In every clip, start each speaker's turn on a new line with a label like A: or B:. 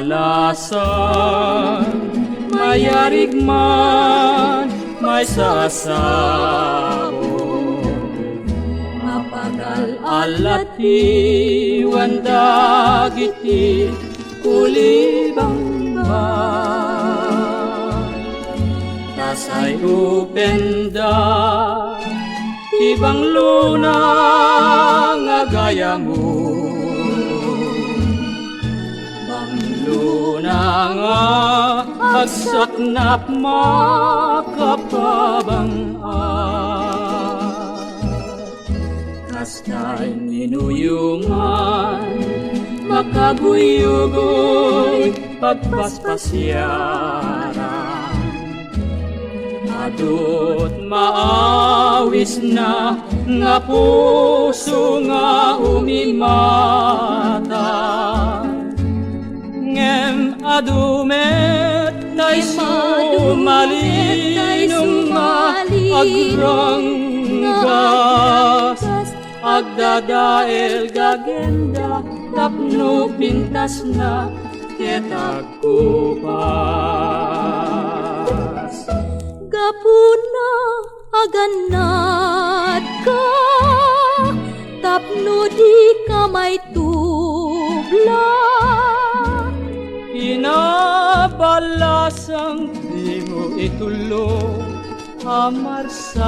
A: Malasan, mayarigman, may sasabong. Mapagal alati, wandagiti, kulibang ba. Tasay upenda, ibang luna nga gaya mo. Luna nga agsaknap makapabang kastay ninuyungan makaguyugoy pagpaspasyaran adut maawis na nga puso nga umimata ngem adumet tay sumalinong agrang gas agdadael gagenda tapno pintas na ketagkupas
B: gapuna aganat ka tapno di ka may tubla
A: inabalasang di mo itulong amarsaak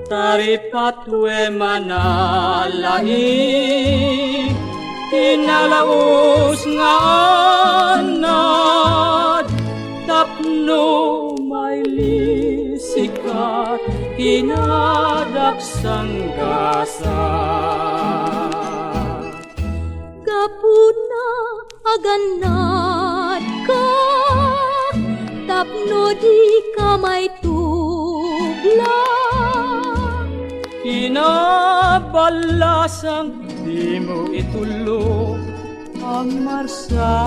A: taripatwe manalai kinalaos nga anad tapno may lisikat kinadaksang gasa
B: gapuna aganat ka tapno di ka may tubla
A: inabalasang di mo itulong ang marsa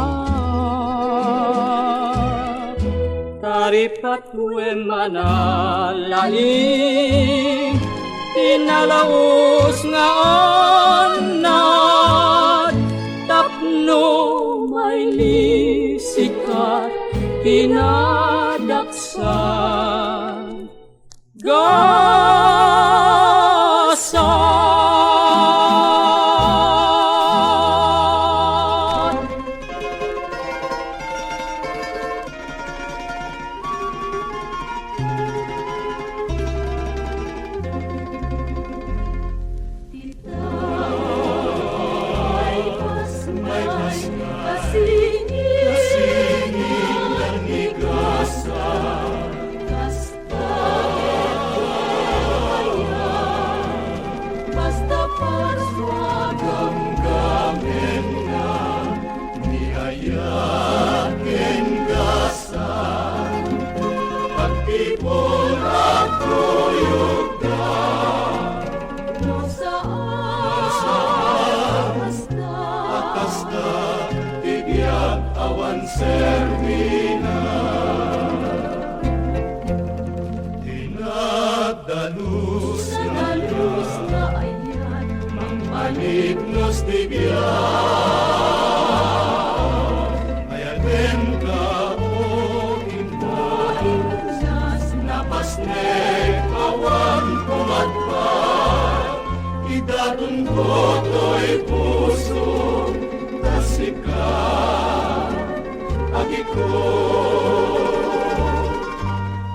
A: taripatwe manalaing inalaos nga anad tapno may lisikat pinadaksan gasan
C: servina dinadalus na ayan mampalignos di biyan ayaten ka o imnas napasnek awan kumatpat idatun ko to'y puso tasikat agiko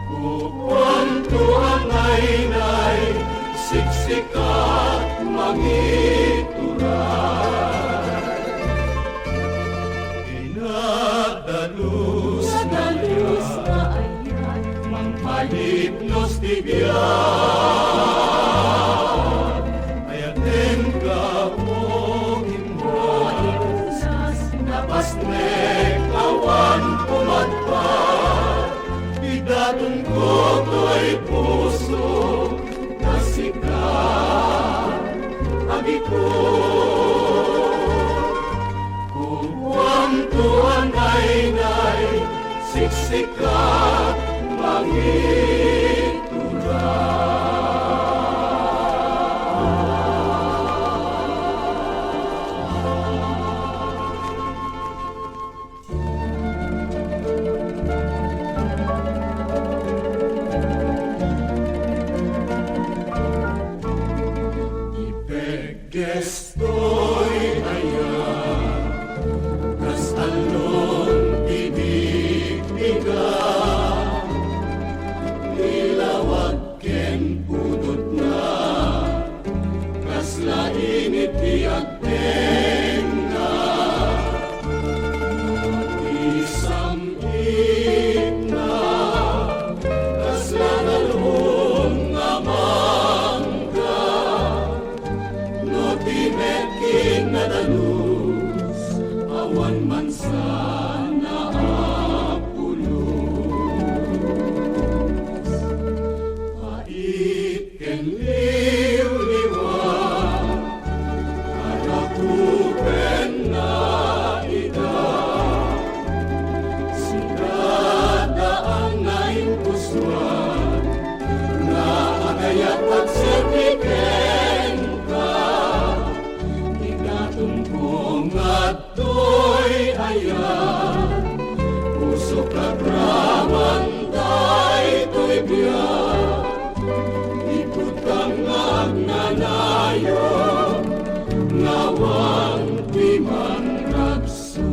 C: kuwanto ang aynay siksikat mangituran inadalus na ayan mangpalipnos di biyan ayaten ka mo imnas napasnek awan pumatpat idatong ko to'y puso nasikat agiko kuwanto ang aynay siksikat mangituran Gestoy aya, kas alon tinipiga, ilawag ken pudot na, kas lainit tiagten na, isamit na, kas lanalong amangga, no timekin na dalus, awan man sana apulus. Pait ken liw-liwan, karakupen na ida, sigada ang naimpuswan, na agayat at sertiken ka, igatumpong at to'y ayan, puso kagraman day to'y biyak, ikutang agnanayo, ngawang di man ragsu.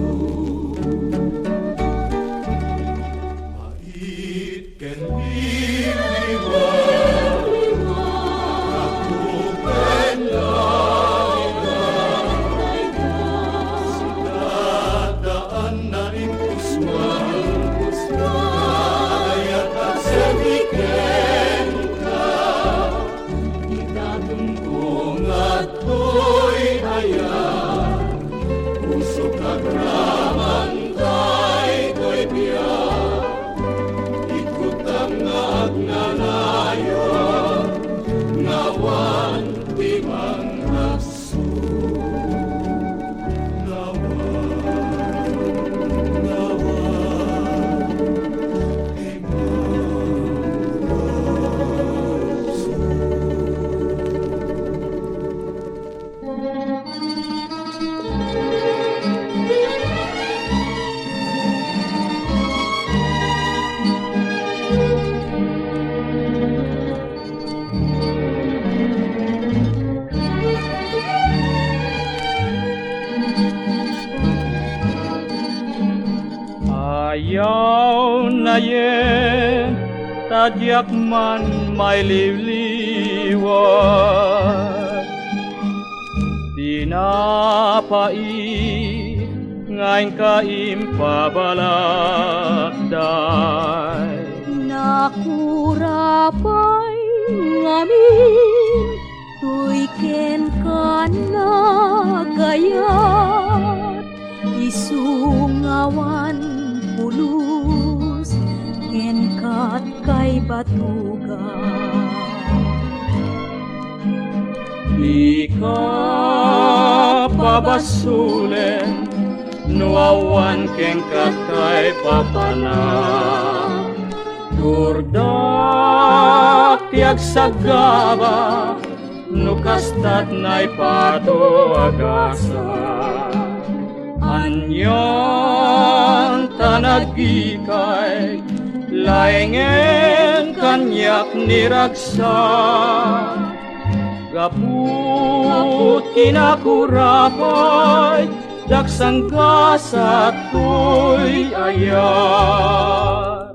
C: Pait ken liw-liwan, kakupen na daan na impuswan, agayat at sertiken ka, itatumpong at to'y ayan, puso kagraman day to'y biyak, ikutang agnanayo, ngawan di man rasu.
A: Ayaw na yen, tadyak man may liwliwan. Di napait, ngayon kaimpabalakday.
B: Nakurapay ngamin, tuy ken ka nagayat, isungawan pulus, ken kat kay batugan.
A: Di ka pabasulen, nuawan keng katay papana. Turdak tiag sagaba, nukastat na'y pato agasa. Anyon tanagikay, laingen kanyak niragsa. Gaput kinakurapay, daksang gasa to'y ayat.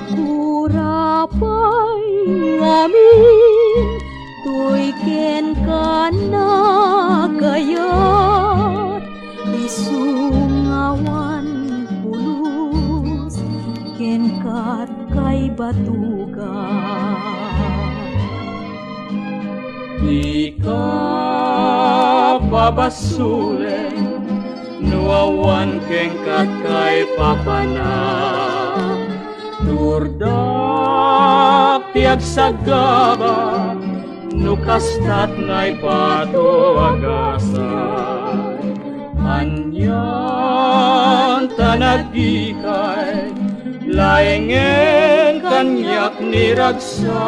B: Nakurapay ngamin, tuy ken ka nagayat, isungawan pulus, ken kat kay batugan.
A: Di ka pabasulen, nuawan keng katkay papana. Turdak tiag sagaba, nukastat na'y pato agasay. Anyan tanagikay, laingen kanyak niragsa.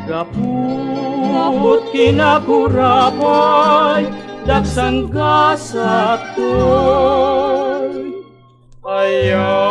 A: Gaput kinagurapay dagsang gasatoy ayan.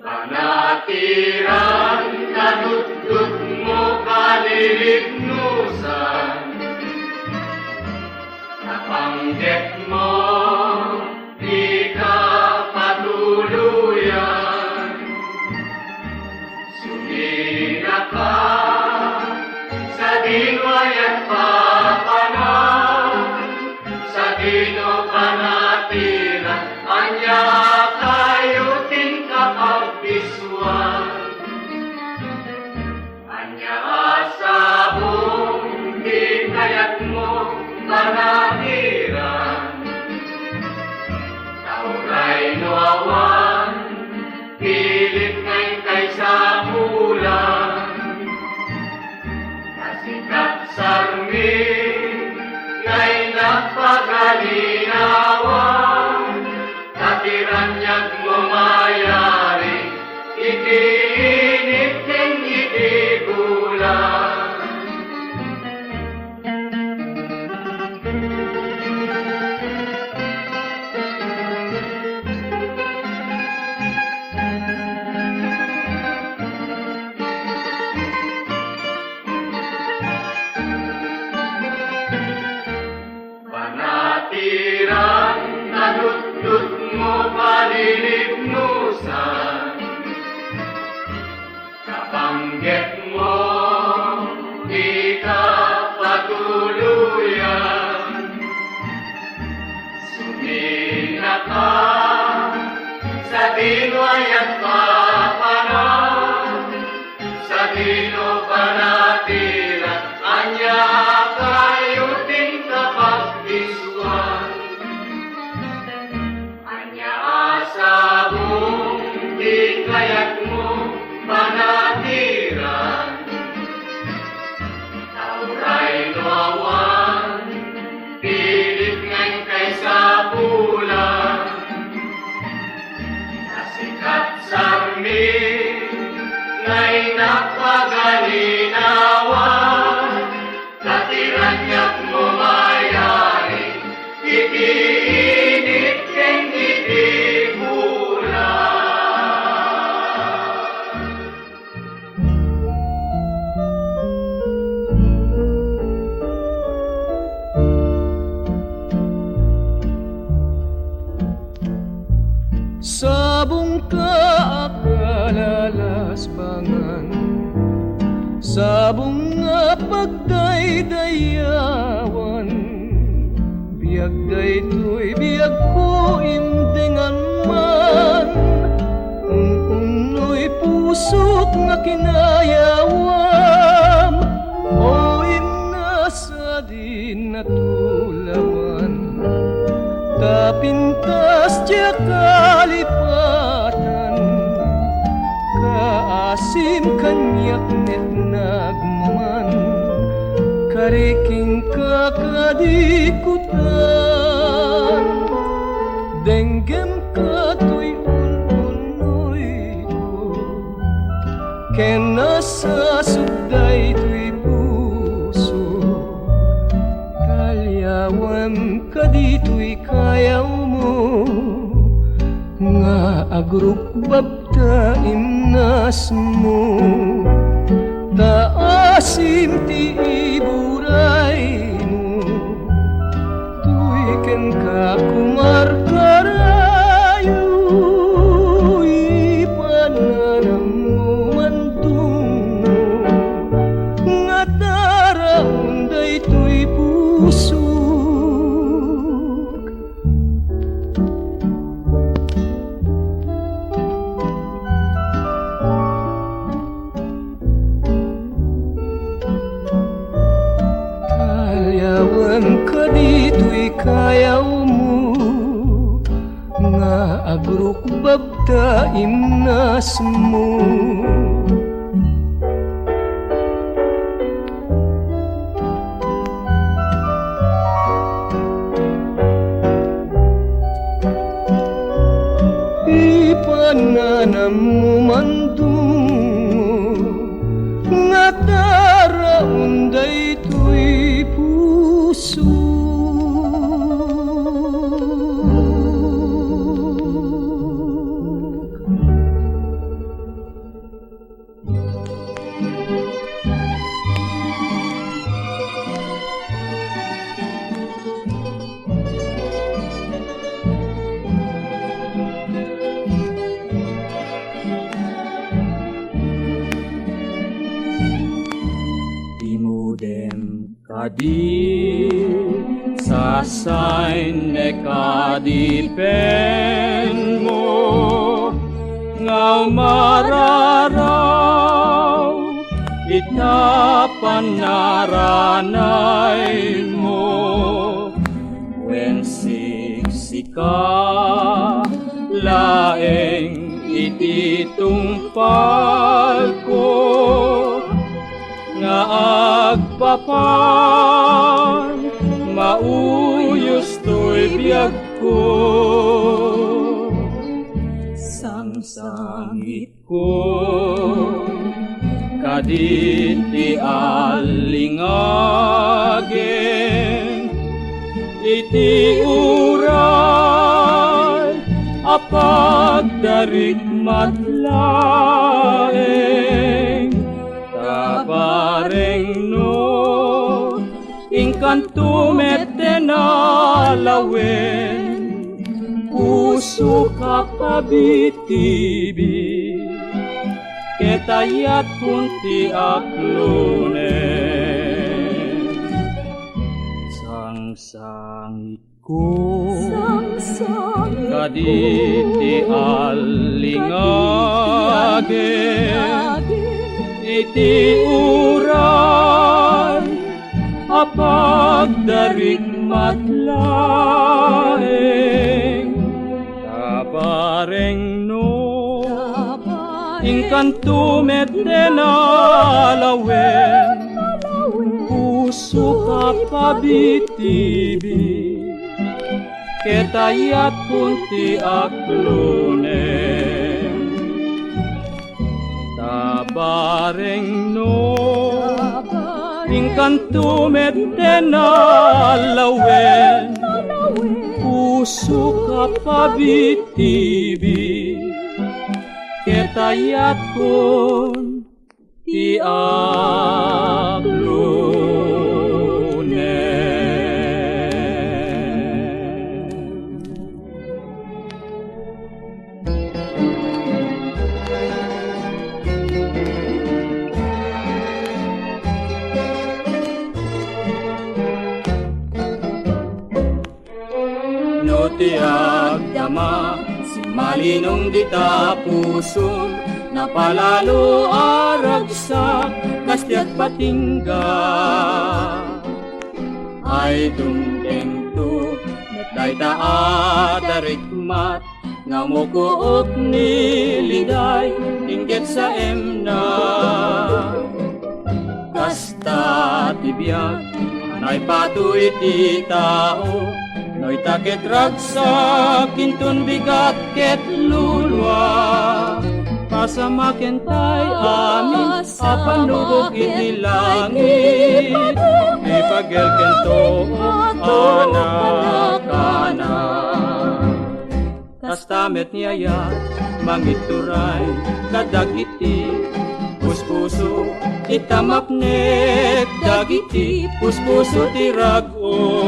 C: Panatiran nadudot mo kalilignusan, napanggit mo di ka patuluyan. Sumina ka sa diway at papanan, sa dino panatiran, anya kayo ting kapagdiswan. Anya asabong di kayat mo panatiran, tauray no awan, pilit ngay kay sa bulan. Kasikat sarmi, ngay nagpagalinawan, katiranyag mo mayari, itiinit ng itigulan. Panatiran nadudot mo kalilignusan, kapanggit mo di ka patuluyan. Sumina ka sa diway at papanan, sa dino panatiran, anya kayo ting kapagdiswan. Anya asabong di kayat mo panatiran, tauray no awan, pilit ngay kay sa bulan. Kasikat sarmi, ngay nagpagalinawan, katiranyag mo mayari, itiinit keng itigulan.
A: Sabong ka akalalasbangan, sabong nga pagdaydayawan, biyag daytoy biyag ko imdengan man, unoy pusok nga kinayawam, o imnasa din natulawan. Tapintas diya kalipatan, kaasim kanyak net nagmaman, kariking kakadikutan, denggem katoy unoy ko, kena sa subday to'y puso, kalyawam ka dito'y kayaw mo, nga agruk babta imnas mo, taasim ti iburay mo, tuiken ka kumarkarayo, ipananam mo mandung mo, nga taraon daytoy puso. Ngem kadito'y kayaw mo nga agrok babta imnas mo. Ipananam mo mandung nga taraon daytoy puso. Dimudem kadi sasain ne kadi pen mo ngau mararaw itapan naranay mo wen siksika laeng ititumpal ko nga agpapan mauyos to'y biyag ko. Sangsangit ko kaditi alingagen iti uray apag darig matlaeng kabareng no ingkanto mete na lawen puso kapabitibi ketayat kunti aklunen sangsangit ko kaditi alingagen iti uray apag darig matlaeng kabareng no ingkanto mete na lawen puso kapabitibi ketayat kunti aklunen tabareng no ingkanto mete na lawen puso kapabitibi ketayat kun ti no ti agdama malinong dita puso napalalo aragsak kastiat patingga ay dumdengto metday taat arikmat nga mokuot ni liday inggit sa emna kasta tibiyag anay patuy ti tao no'y takit ragsak, kintun bigat ket lulwa. Pasamakin tay amin, apanubok iti langit. Di pagel kento, anak-anak. Kastamet niyaya, mangituray, kadag iti, puspuso, itamapnek, dagiti, puspuso ti rag-o.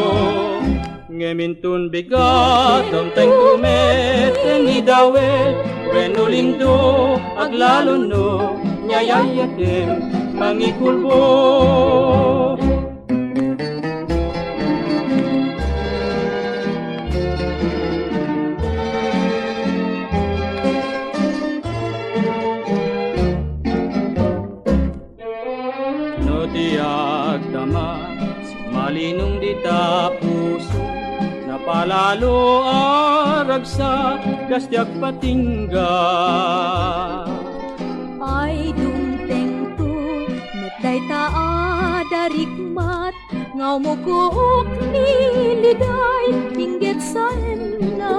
A: Ngemintun bigat, domteng kumet, ni dawet, renulindo, aglalon no, nyayayatem, mangikulbo. No tiag dama, malinong dita puso, napalalo aragsa, kasyak patingga.
B: Ay dumteng tu, metday taa darikmat, ngaw mo kuok niliday, inggit sa enna.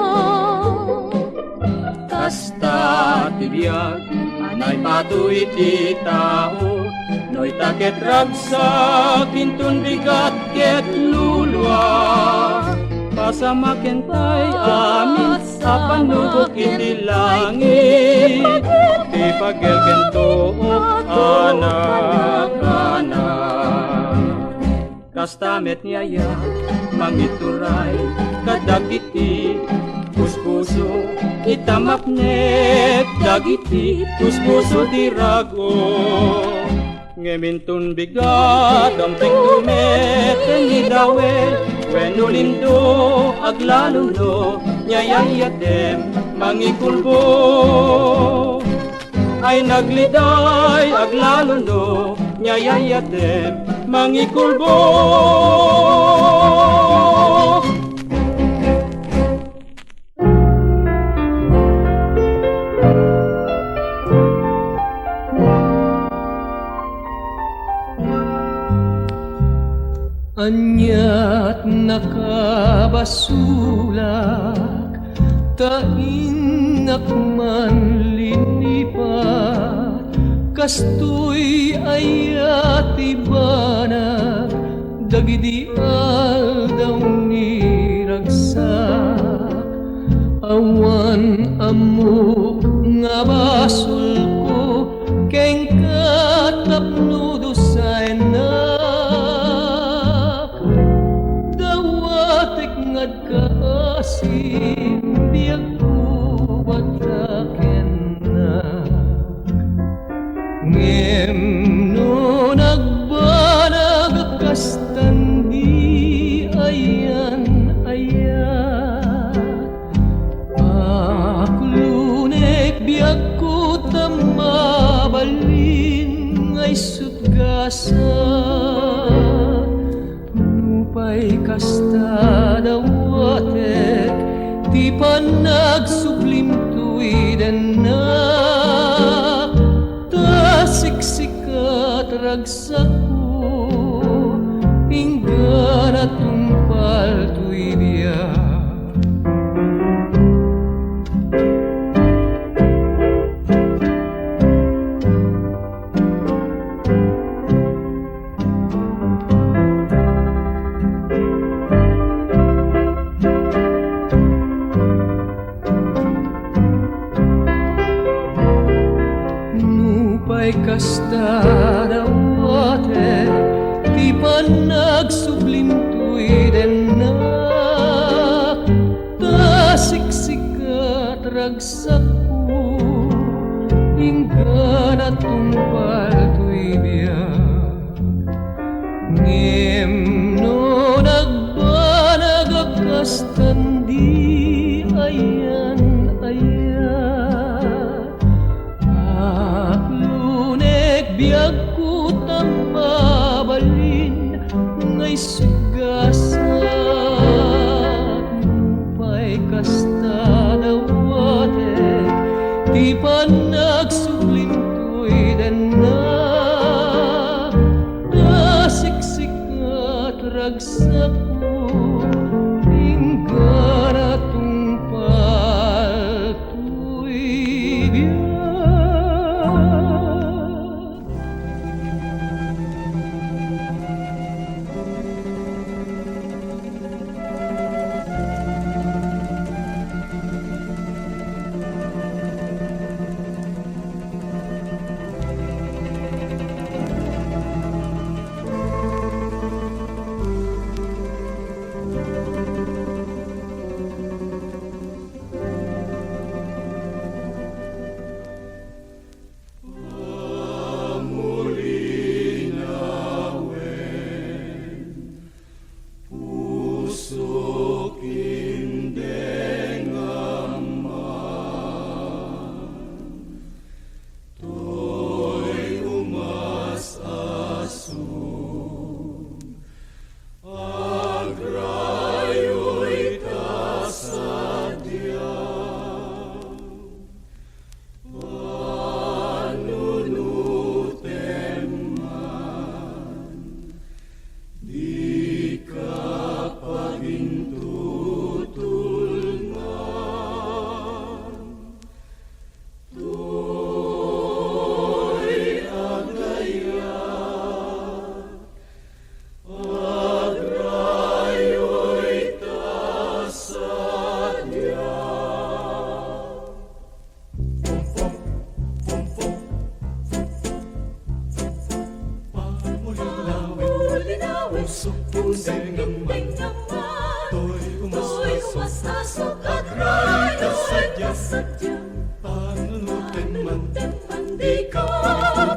A: Kasta tibiyag, anay patuy ti tao, noy taket ragsak, intun bigat ket lulwa. Pasamaken tay amin, apanubok iti langit, ti pagelken to anak-anak. Kastamet niyaya, mangituray, kadagiti, puspuso, itamapnek, dagiti, puspuso dirago. Ngemintun bigat, damteng tumet, tengidawel, wenulindo, aglalundo, nyayayatem, mangikulbo. Ay nagliday, aglalundo, nyayayatem, mangikulbo.
D: Anyat nakabasulak, tainak man linipat, kastoy ayat ibanag, dagidi aldaw ni ragsak. Awan amok nga basul ko, keng katapnudo sa enak. Ngad kaasim, biag ko bataken na. Ngem no nagbanag kastan di ayan ayat. Aklunek biag ko tamabalin ngay sutgasan. Nupay kasta dawatek, ti panagsublim tuiden na. Tasiksikat ragsak ko, inggan at tumpal tuibya. Kasta dawate, ti panagsublim tuiden na. Tasiksikat ragsak ko, inggan at tumpal tuibiyag. Ngem no nagbanag kastan di ayan ayat. Biag ko tamabalin ngay sugasat. Nupay kasta dawate, di panagsublim tuiden na. Tasiksikat ragsak ko, inggan at tumpal tuibiyag.
E: pusok tindengaman, to'y umasasok, agray na sadyang panunutin man, di ka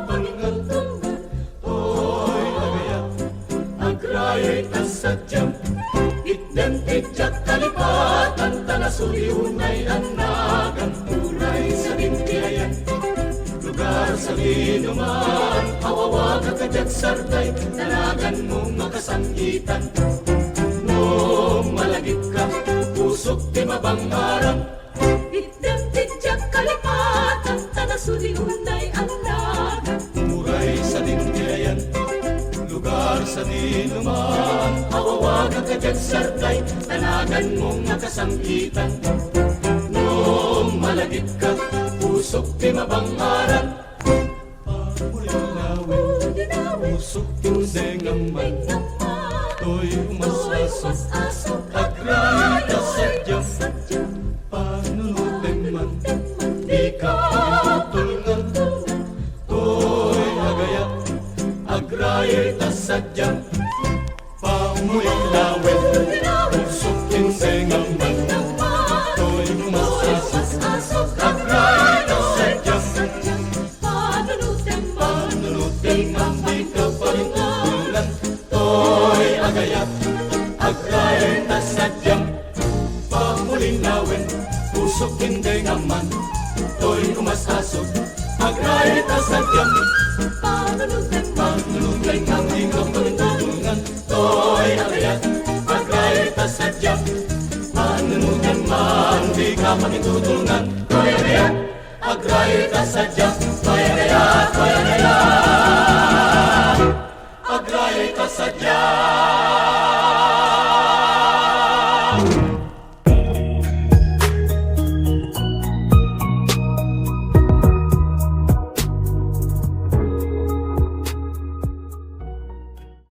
E: paningan. Hoy agayat, agray na sadyang itdan tijak kalipatan, tanasuriunay anagan, uray sa bintiayan. Lugar sa linuman, awawag agad sarday, dalagan mong makasangitan. Nung malagit ka, pusok di mabangarang,
B: Itdem tijak kalipatan, tanasuli unay ang naga.
E: uray sa dintiayan. Lugar sa linuman, awawag agad sarday, dalagan mong makasangitan. Nung malagit ka, pusok di mabangarang, pamulinawin, pusok tindengaman, to'y umasasok, agray na sadyang panunutin man, di ka tulngan. To'y agayat, agray na sadyang pamulinawin, pusok tindengaman, to'y umasasok, agray na sadyang panunutin man, di ka pa rin tutulad. To'y agayat, agray na sadyang pamulinawin, pusok tindengaman, to'y umasasok, agray na sadyang panunutin man, di ka pa rin tutulad. To'y agayat, agray na sadyang panunutin man, di ka pa rin tutulad. To'y agayat, agray na sadyang, to'y agayat, agray na sadyang